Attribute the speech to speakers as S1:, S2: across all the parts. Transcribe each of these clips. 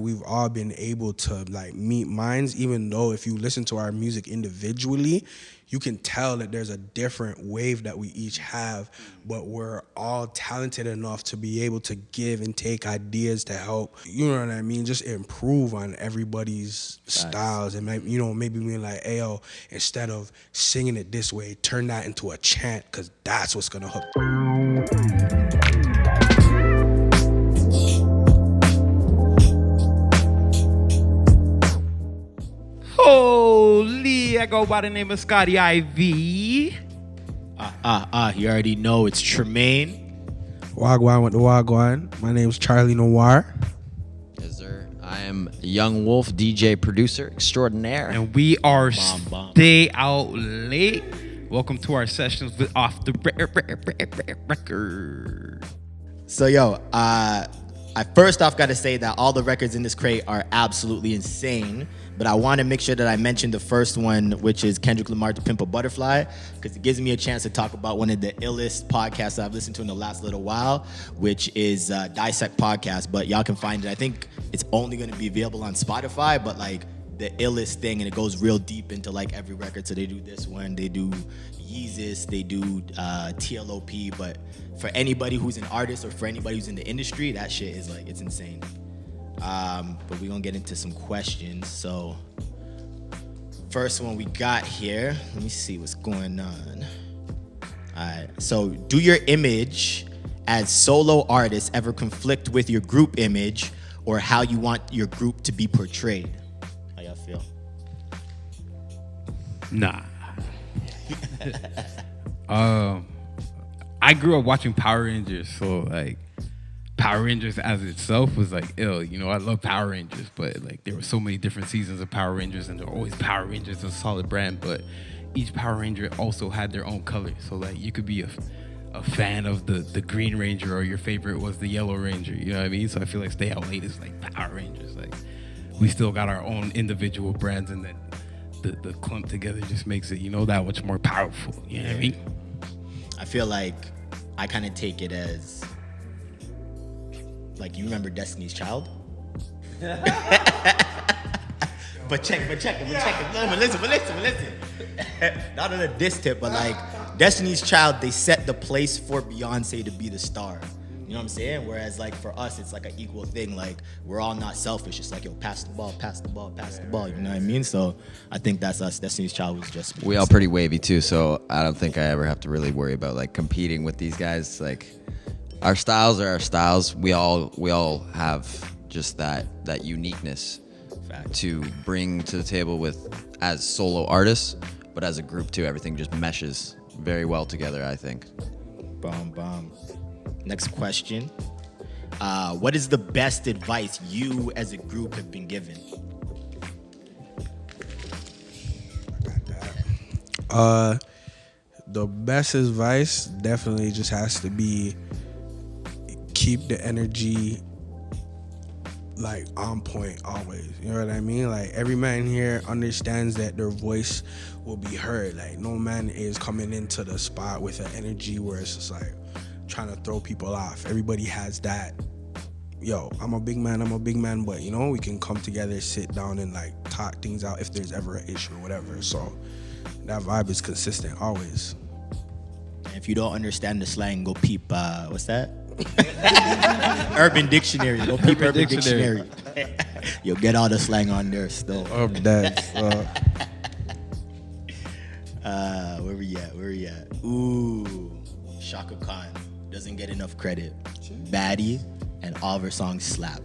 S1: We've all been able to like meet minds, even though if you listen to our music individually, you can tell that there's a different wave that we each have, but we're all talented enough to be able to give and take ideas to help, you know what I mean, just improve on everybody's styles. And maybe, you know, maybe being like, hey, yo, instead of singing it this way, turn that into a chant, because that's what's gonna hook.
S2: Holy, I go by the name of Scotty IV.
S3: You already know it's Tremayne.
S1: Wagwan with the Wagwan. My name's Charlie Noiir.
S4: Yes, sir. I am YoungWolf, DJ producer extraordinaire.
S2: And we are Stay Out Late. Welcome to our sessions with Off the Record.
S3: So, yo, I first off got to say that all the records in this crate are absolutely insane. But I want to make sure that I mention the first one, which is Kendrick Lamar to Pimp a Butterfly, because it gives me a chance to talk about one of the illest podcasts I've listened to in the last little while, which is Dissect Podcast. But y'all can find it. I think it's only going to be available on Spotify, but like the illest thing, and it goes real deep into like every record. So they do this one, they do Yeezus, they do TLOP. But for anybody who's an artist or for anybody who's in the industry, that shit is like, it's insane. But we're gonna get into some questions. So first one we got here, let me see what's going on. Alright, so do your image as solo artists ever conflict with your group image or how you want your group to be portrayed? How y'all feel?
S2: Nah. I grew up watching Power Rangers, so like Power Rangers as itself was like ill. You know, I love Power Rangers, but like there were so many different seasons of Power Rangers, and there were always Power Rangers, a solid brand, but each Power Ranger also had their own color. So like you could be a fan of the Green Ranger, or your favorite was the Yellow Ranger. You know what I mean? So I feel like Stay Out Late is like Power Rangers. Like we still got our own individual brands, and then the clump together just makes it, you know, that much more powerful. You know what I mean?
S3: I feel like I kind of take it as like, you remember Destiny's Child? But check. No, listen. Not on a diss tip, but like Destiny's Child, they set the place for Beyonce to be the star. You know what I'm saying? Whereas like for us, it's like an equal thing. Like we're all not selfish. It's like, yo, pass the ball. You know what I mean? So I think that's us. Destiny's Child was just.
S4: We all pretty wavy too, so I don't think I ever have to really worry about like competing with these guys. Like our styles are our styles. We all have just that uniqueness to bring to the table with as solo artists, but as a group too. Everything just meshes very well together, I think.
S3: Bomb. Next question. What is the best advice you as a group have been given?
S1: The best advice definitely just has to be keep the energy like on point always. You know what I mean? Like every man here understands that their voice will be heard. Like no man is coming into the spot with an energy where it's just like trying to throw people off. Everybody has that, yo, I'm a big man, but you know, we can come together, sit down and like talk things out if there's ever an issue or whatever. So that vibe is consistent always.
S3: And if you don't understand the slang, go peep, what's that? Urban Dictionary. Go peep Urban Dictionary. You'll get all the slang on there still. Where we at? Ooh, Shaka Khan doesn't get enough credit. Baddie and all of her songs slap.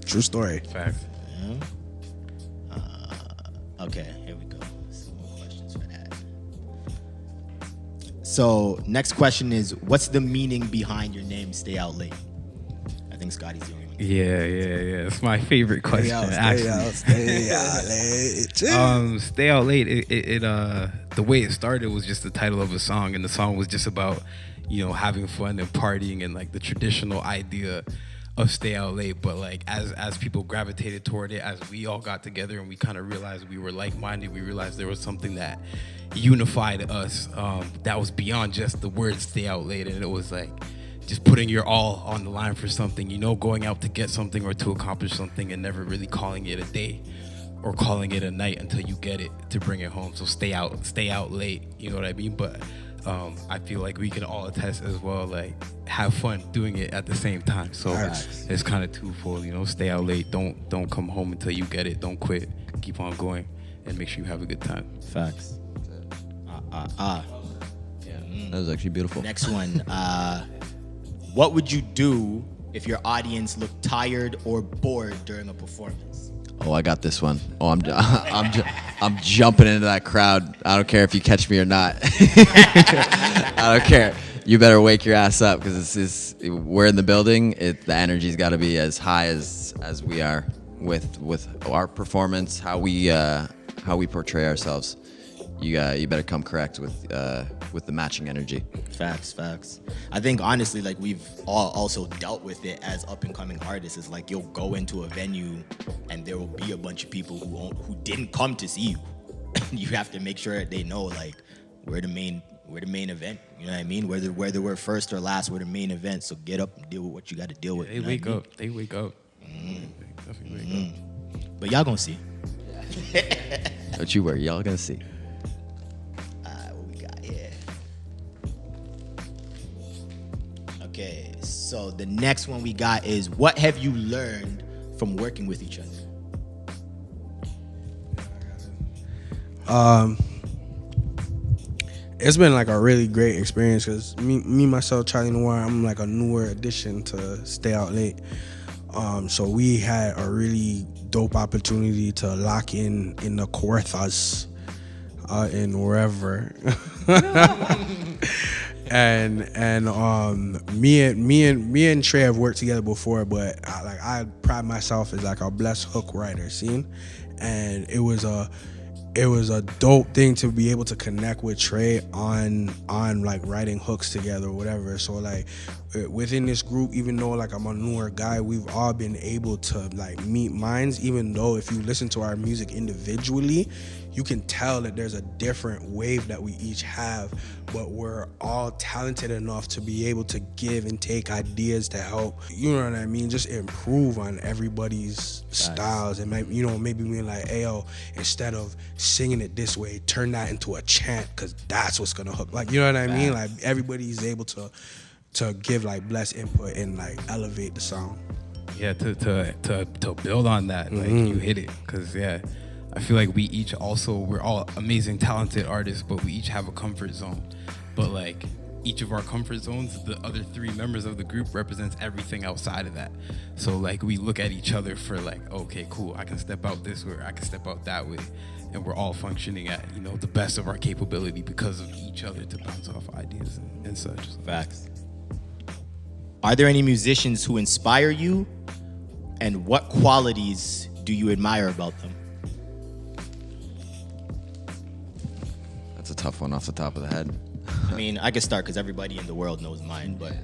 S1: True story.
S2: Facts.
S3: Yeah. Okay, here we go. Some more questions for that. So, next question is, what's the meaning behind your name, Stay Out Late? I think Scotty's the only one.
S2: Yeah. It's my favorite question.
S1: Stay out late.
S2: Stay Out Late. It the way it started was just the title of a song, and the song was just about, you know, having fun and partying and like the traditional idea of Stay Out Late. But like as people gravitated toward it, as we all got together and we kind of realized we were like-minded, we realized there was something that unified us that was beyond just the word Stay Out Late, and it was like just putting your all on the line for something, you know, going out to get something or to accomplish something and never really calling it a day or calling it a night until you get it to bring it home. So stay out late, you know what I mean? But I feel like we can all attest as well, like have fun doing it at the same time. So it's kind of twofold, you know, stay out late, don't come home until you get it, don't quit, keep on going, and make sure you have a good time.
S3: Facts.
S4: That was actually beautiful.
S3: Next one. What would you do if your audience looked tired or bored during a performance?
S4: Oh, I got this one. Oh, I'm jumping into that crowd. I don't care if you catch me or not. I don't care. You better wake your ass up because we're in the building. The energy's got to be as high as we are with our performance, how we portray ourselves. You better come correct with the matching energy.
S3: Facts. I think honestly, like we've all also dealt with it as up and coming artists. Is like you'll go into a venue and there will be a bunch of people who didn't come to see you. You have to make sure that they know like we're the main event. You know what I mean? Whether we're first or last, we're the main event. So get up and deal with what you got to deal with.
S2: They wake up. They wake up. Definitely wake up.
S3: But y'all gonna see.
S4: Don't you worry, y'all gonna see.
S3: What we got here? Okay, so the next one we got is, what have you learned from working with each other?
S1: It's been like a really great experience because me myself, Charlie Noiir, I'm like a newer addition to Stay Out Late. So we had a really dope opportunity to lock in the Corthas in wherever. and me and Trey have worked together before, but I pride myself as like a blessed hook writer, scene, and it was a dope thing to be able to connect with Trey on like writing hooks together or whatever. So like within this group, even though like I'm a newer guy, we've all been able to like meet minds, even though if you listen to our music individually, you can tell that there's a different wave that we each have, but we're all talented enough to be able to give and take ideas to help, you know what I mean, just improve on everybody's styles. And maybe being like, hey, yo, instead of singing it this way, turn that into a chant, because that's what's gonna hook. Like, you know what I mean? Like everybody's able to give like blessed input and like elevate the sound.
S2: Yeah, to build on that, like you hit it, because I feel like we're all amazing, talented artists, but we each have a comfort zone. But like each of our comfort zones, the other three members of the group represents everything outside of that. So like we look at each other for like, okay, cool, I can step out this way, or I can step out that way, and we're all functioning at, you know, the best of our capability because of each other to bounce off ideas and such.
S3: Facts. Are there any musicians who inspire you, and what qualities do you admire about them?
S4: That's a tough one off the top of the head.
S3: I mean, I can start because everybody in the world knows mine, but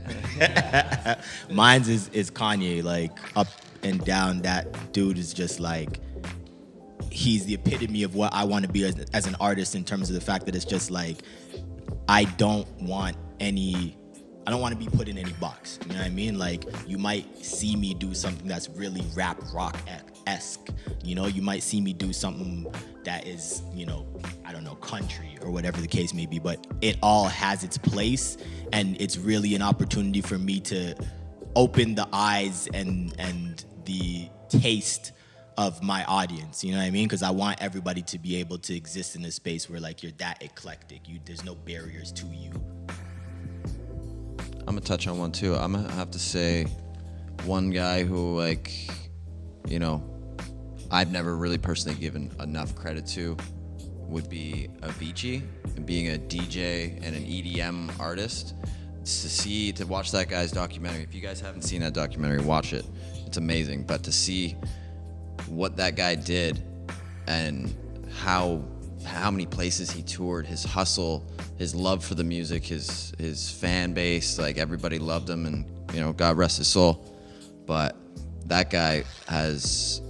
S3: mine's is Kanye. Like up and down, that dude is just like, he's the epitome of what I want to be as an artist, in terms of the fact that it's just like, I don't want to be put in any box. You know what I mean? Like, you might see me do something that's really rap rock-esque. You know, you might see me do something that is, you know, I don't know, country or whatever the case may be, but it all has its place, and it's really an opportunity for me to open the eyes and the taste of my audience, you know what I mean? Because I want everybody to be able to exist in a space where like you're that eclectic. There's no barriers to you.
S4: I'm gonna touch on one too. I'm gonna have to say one guy who, like, you know, I've never really personally given enough credit to would be Avicii, and being a DJ and an EDM artist. To watch that guy's documentary. If you guys haven't seen that documentary, watch it. It's amazing. But to see what that guy did and how many places he toured, his hustle, his love for the music, his fan base, like everybody loved him, and you know, God rest his soul. But that guy has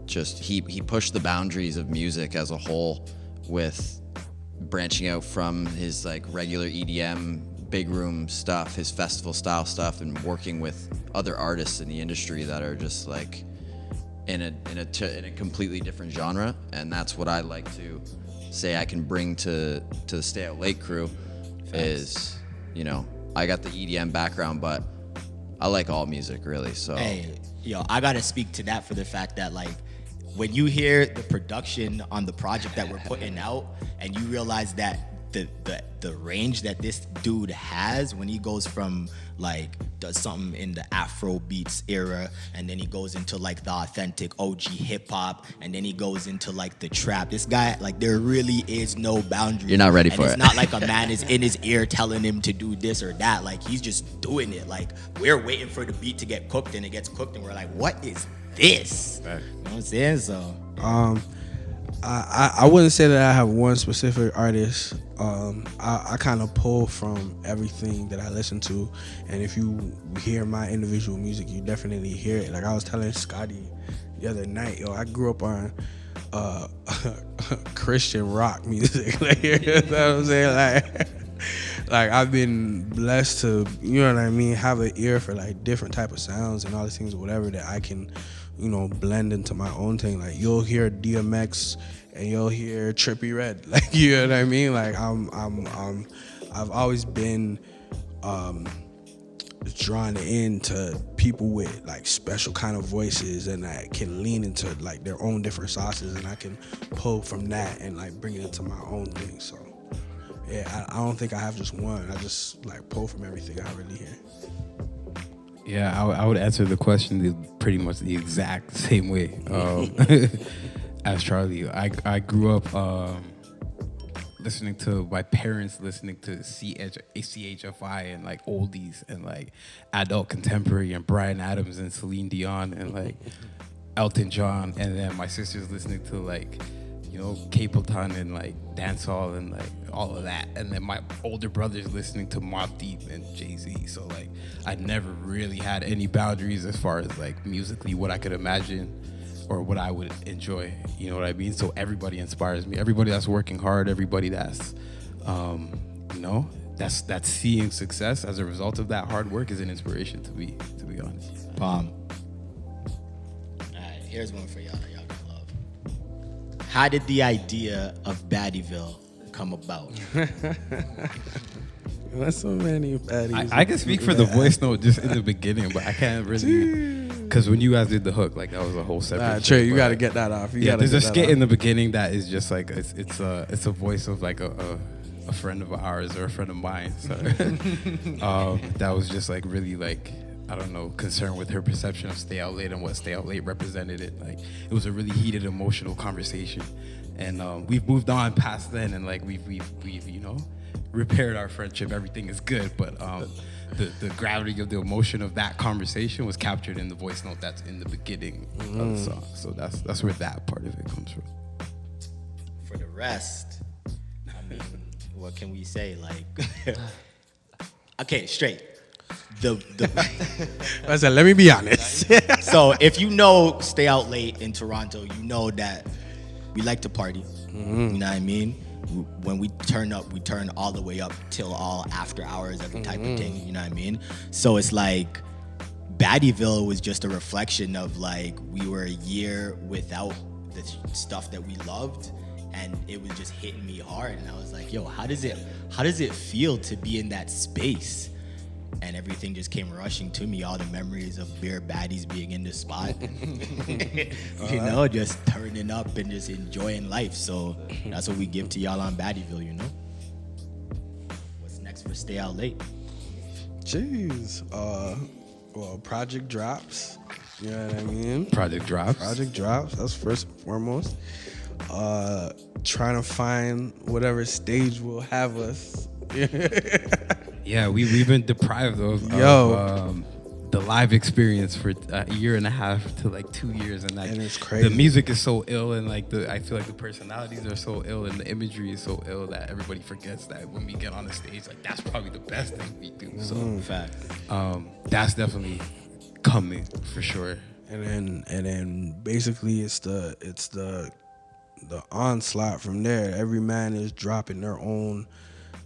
S4: just he pushed the boundaries of music as a whole, with branching out from his like regular EDM big room stuff, his festival style stuff, and working with other artists in the industry that are just like in a completely different genre. And that's what I like to say I can bring to the Stay Out Late crew. Is, you know, I got the EDM background, but I like all music really. So
S3: hey, yo, I gotta speak to that for the fact that like when you hear the production on the project that we're putting out, and you realize that the range that this dude has when he goes from like does something in the Afro beats era, and then he goes into like the authentic OG hip hop, and then he goes into like the trap. This guy, like, there really is no boundary.
S4: You're not ready for it.
S3: It's not like a man is in his ear telling him to do this or that. Like, he's just doing it. Like, we're waiting for the beat to get cooked, and it gets cooked, and we're like, what is this?
S2: Right.
S3: You know what I'm saying? So
S1: I wouldn't say that I have one specific artist. I kind of pull from everything that I listen to, and if you hear my individual music, you definitely hear it. Like I was telling Scotty the other night, yo, I grew up on Christian rock music. Like, you know what I'm saying? Like I've been blessed to, you know what I mean, have an ear for like different type of sounds and all these things, whatever that I can, you know, blend into my own thing. Like you'll hear DMX and you'll hear Trippie Redd. Like, you know what I mean? Like I've always been drawn into people with like special kind of voices, and I can lean into like their own different sauces, and I can pull from that and like bring it into my own thing. So yeah, I don't think I have just one. I just like pull from everything I really hear.
S2: Yeah, I would answer the question pretty much the exact same way as Charlie. I grew up listening to my parents listening to CHFI and like oldies and like adult contemporary and Bryan Adams and Celine Dion and like Elton John, and then my sister's listening to like, you know, Capleton and like dancehall and like all of that, and then my older brother's listening to Mobb Deep and Jay-Z. So like I never really had any boundaries as far as like musically what I could imagine or what I would enjoy, you know what I mean? So everybody inspires me. Everybody that's working hard, everybody that's you know, that's seeing success as a result of that hard work is an inspiration to be honest.
S3: All right, here's one for y'all that y'all gonna love. How did the idea of Baddieville come about?
S1: There's so many baddies.
S2: I can speak for the voice note just in the beginning, but I can't really, because when you guys did the hook, like that was a whole separate.
S1: Trey,
S2: shit,
S1: you
S2: but,
S1: got to get that off.
S2: There's a skit in the beginning that is just like it's a voice of like a friend of ours or a friend of mine. So that was just like really like, I don't know, concerned with her perception of Stay Out Late and what Stay Out Late represented. It like it was a really heated, emotional conversation, and we've moved on past then, and like we've you know, repaired our friendship. Everything is good, but the gravity of the emotion of that conversation was captured in the voice note that's in the beginning of the song. So that's where that part of it comes from.
S3: For the rest, I mean, what can we say? Like, okay, straight.
S1: I said, let me be honest.
S3: So if you know Stay Out Late in Toronto, you know that we like to party. You know what I mean? When we turn up, we turn all the way up till all after hours, every type of thing. You know what I mean? So it's like Baddieville was just a reflection of like we were a year without the stuff that we loved, and it was just hitting me hard. And I was like, yo, how does it feel to be in that space? And everything just came rushing to me, all the memories of beer baddies being in the spot. You know, just turning up and just enjoying life. So that's what we give to y'all on Baddieville, you know? What's next for Stay Out Late?
S1: Jeez. Well, project drops. You know what I mean?
S2: Project drops.
S1: That's first and foremost. Trying to find whatever stage will have us.
S2: Yeah, we've been deprived of the live experience for a year and a half to like 2 years, and like
S1: it's crazy.
S2: The music is so ill, and like I feel like the personalities are so ill, and the imagery is so ill that everybody forgets that when we get on the stage, like that's probably the best thing we do. So
S3: Fact.
S2: that's definitely coming for sure.
S1: And then basically it's the onslaught from there. Every man is dropping their own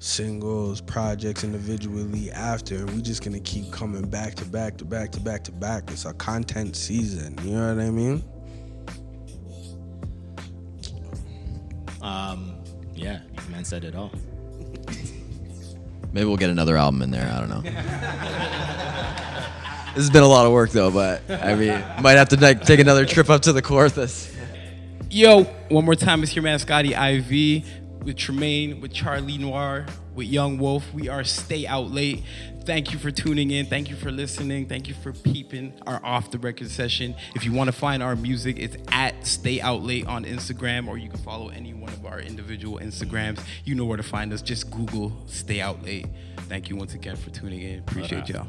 S1: singles, projects individually after, and we just gonna keep coming back to back to back to back to back. It's a content season, you know what I mean?
S3: Yeah, man said it all.
S4: Maybe we'll get another album in there. I don't know. This has been a lot of work though, but I mean, might have to like take another trip up to the Corthus.
S2: Yo, one more time, it's your man Scotty IV with Tremayne, with Charlie Noiir, with YoungWolf. We are Stay Out Late. Thank you for tuning in. Thank you for listening. Thank you for peeping our Off the Record session. If you want to find our music, it's at Stay Out Late on Instagram, or you can follow any one of our individual Instagrams. You know where to find us. Just Google Stay Out Late. Thank you once again for tuning in. Appreciate y'all.